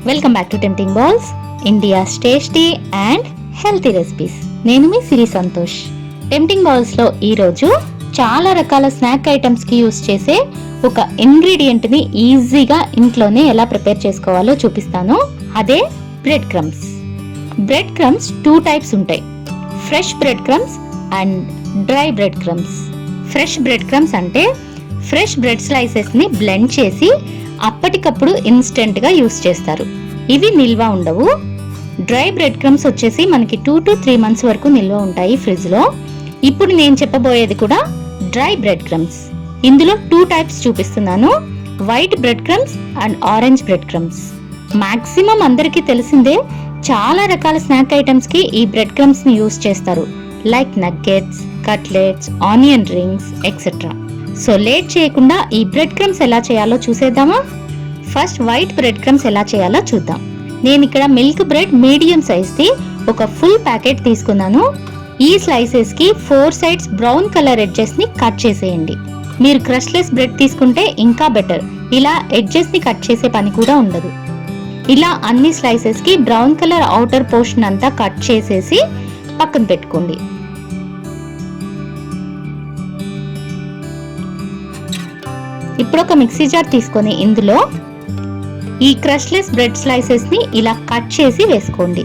Welcome back to tempting balls, India's tasty and healthy recipes. నేను మీ సిరి Santosh. Tempting balls లో ఈరోజు చాలా రకాల స్నాక్ ఐటమ్స్ కి యూస్ చేసే ఒక ఇంగ్రీడియంట్ ని ఈజీగా ఇంట్లోనే ఎలా ప్రిపేర్ చేసుకోవాలో చూపిస్తాను. అదే bread crumbs. Bread crumbs 2 types ఉంటాయి, fresh bread crumbs and dry bread crumbs. Fresh bread crumbs అంటే ఫ్రెష్ బ్రెడ్ స్లైసెస్ ని బ్లెండ్ చేసి అప్పటికప్పుడు ఇన్స్టెంట్ గా యూస్ చేస్తారు. ఇవి నిల్వ ఉండవు. డ్రై బ్రెడ్ క్రమ్స్ వచ్చేసి మనకి 2 to 3 months వరకు నిల్వ ఉంటాయి ఫ్రిడ్జ్ లో. ఇప్పుడు నేను చెప్పబోయేది కూడా డ్రై బ్రెడ్ క్రమ్స్. ఇందులో 2 టైప్స్ చూపిస్తున్నాను, white bread crumbs and orange bread crumbs. Maximum అందరికీ తెలిసిందే, చాలా రకాల స్నాక్ ఐటమ్స్ కి ఈ బ్రెడ్ క్రమ్స్ ని యూస్ చేస్తారు, like nuggets, cutlets, onion rings etcetera. So late చేయకుండా ఈ బ్రెడ్ క్రమ్స్ ఎలా చేయాలో చూసేద్దామా? ఫస్ట్ వైట్ బ్రెడ్ క్రమ్స్ ఎలా చేయాలో చూద్దాం. నేను ఇక్కడ milk bread medium size the ఒక ఫుల్ ప్యాకెట్ తీసుకున్నాను. ఈ స్లైసెస్ కి 4 sides బ్రౌన్ కలర్ ఎడ్జెస్ ని కట్ చేసేయండి. మీరు క్రష్లెస్ బ్రెడ్ తీసుకుంటే ఇంకా బెటర్, ఇలా ఎడ్జెస్ ని కట్ చేసే పని కూడా ఉండదు. ఇలా అన్ని స్లైసెస్ కి బ్రౌన్ కలర్ అవుటర్ పోర్షన్ అంతా కట్ చేసేసి పక్కన పెట్టుకోండి. ఇప్పుడు ఒక మిక్సీ జార్ తీసుకొని ఇందులో ఈ క్రష్లెస్ బ్రెడ్ స్లైసెస్ ని ఇలా కట్ చేసి వేసుకోండి.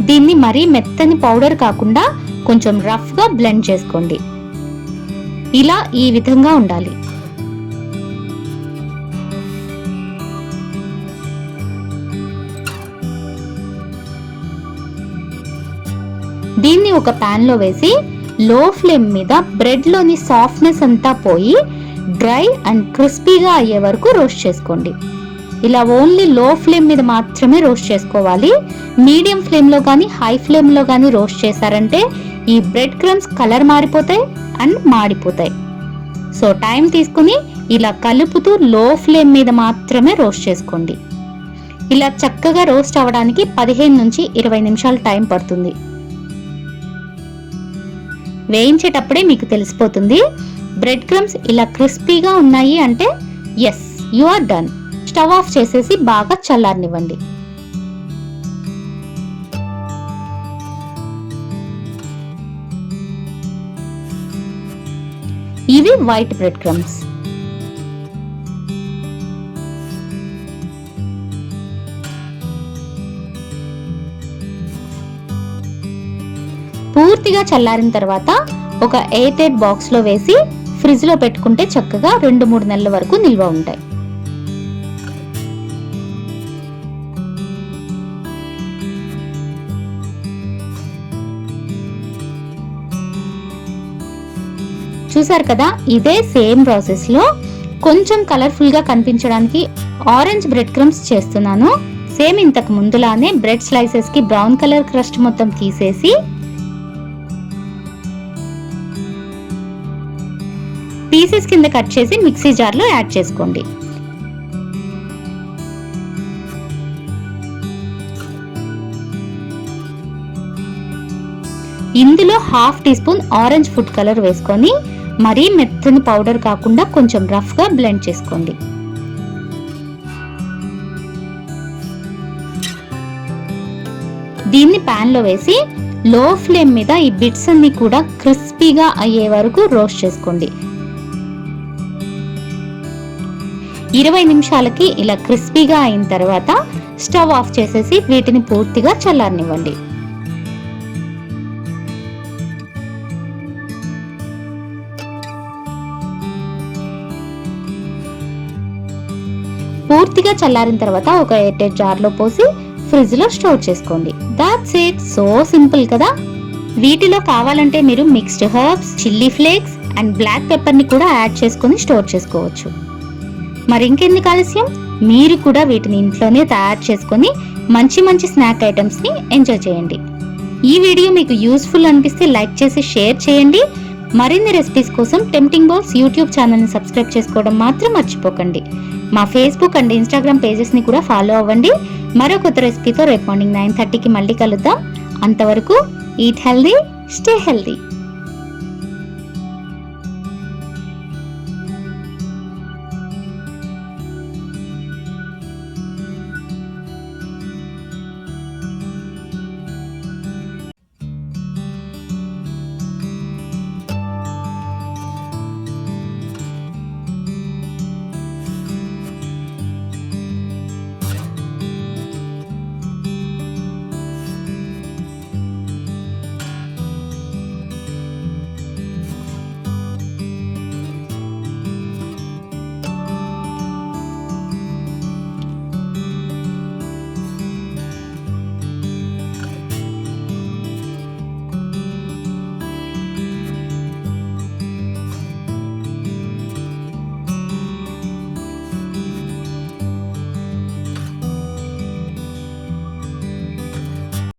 దీన్ని మరీ మెత్తని పౌడర్ కాకుండా కొంచెం రఫ్ గా బ్లెండ్ చేసుకోండి. ఇలా ఈ విధంగా ఉండాలి. దీన్ని ఒక పాన్ లో వేసి లో ఫ్లేమ్ మీద బ్రెడ్ లోని సాఫ్ట్నెస్ అంతా పోయి డ్రై అండ్ క్రిస్పీగా అయ్యే వరకు రోస్ట్ చేసుకోండి. ఇలా ఓన్లీ లో ఫ్లేమ్ మీద మాత్రమే రోస్ట్ చేసుకోవాలి. మీడియం ఫ్లేమ్ లో కానీ హై ఫ్లేమ్ లో కానీ రోస్ట్ చేశారంటే ఈ బ్రెడ్ క్రమ్స్ కలర్ మారిపోతాయి అండ్ మాడిపోతాయి. సో టైం తీసుకుని ఇలా కలుపుతూ లో ఫ్లేమ్ మీద మాత్రమే రోస్ట్ చేసుకోండి. ఇలా చక్కగా రోస్ట్ అవ్వడానికి 15 నుంచి 20 నిమిషాలు టైం పడుతుంది. వేయించేటప్పుడే మీకు తెలిసిపోతుంది, బ్రెడ్ క్రమ్స్ ఇలా క్రిస్పీగా ఉన్నాయి అంటే yes, you are done. Stove off చేసేసి బాగా చల్లారనివ్వండి. ఇవి వైట్ బ్రెడ్ క్రమ్స్. పూర్తిగా చల్లారిన తర్వాత ఒక ఎయిర్ బాక్స్ లో వేసి ఫ్రిడ్జ్ లో పెట్టుకుంటే చక్కగా 2-3 నెలల వరకు నిల్వ ఉంటాయి. చూసారు కదా, ఇదే సేమ్ ప్రాసెస్ లో కొంచెం కలర్ఫుల్ గా కనిపించడానికి ఆరెంజ్ బ్రెడ్ క్రమ్స్ చేస్తున్నాను. సేమ్ ఇంతకు ముందులానే బ్రెడ్ స్లైసెస్ కి బ్రౌన్ కలర్ క్రస్ట్ మొత్తం తీసేసి పీసెస్ కింద కట్ చేసి మిక్సీ జార్ లో యాడ్ చేసుకోండి. ఇందులో 1/2 teaspoon orange food colour వేసుకొని మరీ మెత్తని పౌడర్ కాకుండా కొంచెం రఫ్ గా బ్లెండ్ చేసుకోండి. దీన్ని పాన్ లో వేసి లో ఫ్లేమ్ మీద ఈ బిట్స్ అన్ని కూడా క్రిస్పీగా అయ్యే వరకు రోస్ట్ చేసుకోండి. 20 నిమిషాలకి ఇలా క్రిస్పీగా అయిన తర్వాత స్టవ్ ఆఫ్ చేసేసి వీటిని పూర్తిగా చల్లారనివ్వండి. పూర్తిగా చల్లారిన తర్వాత ఒక ఎయిర్ జార్ లో పోసి ఫ్రిడ్జ్ లో స్టోర్ చేసుకోండి. That's it. సో సింపుల్ కదా. వీటిలో కావాలంటే మీరు mixed herbs, chilli flakes and black pepper ని కూడా యాడ్ చేసుకొని స్టోర్ చేసుకోవచ్చు. మరి ఇంకెందుకు ఆలస్యం, మీరు కూడా వీటిని ఇంట్లోనే తయారు చేసుకొని మంచి మంచి స్నాక్ ఐటమ్స్ ని ఎంజాయ్ చేయండి. ఈ వీడియో మీకు యూస్ఫుల్ అనిపిస్తే లైక్ చేసి షేర్ చేయండి. మరిన్ని రెసిపీస్ కోసం టెంప్టింగ్ బాల్స్ యూట్యూబ్ ఛానల్ ని సబ్స్క్రైబ్ చేసుకోవడం మాత్రం మర్చిపోకండి. మా ఫేస్బుక్ అండ్ ఇన్స్టాగ్రామ్ పేజెస్ ని కూడా ఫాలో అవ్వండి. మరో కొత్త రెసిపీతో రేపు మార్నింగ్ 9:30కి మళ్ళీ కలుద్దాం. అంతవరకు ఈట్ హెల్దీ, స్టే హెల్దీ.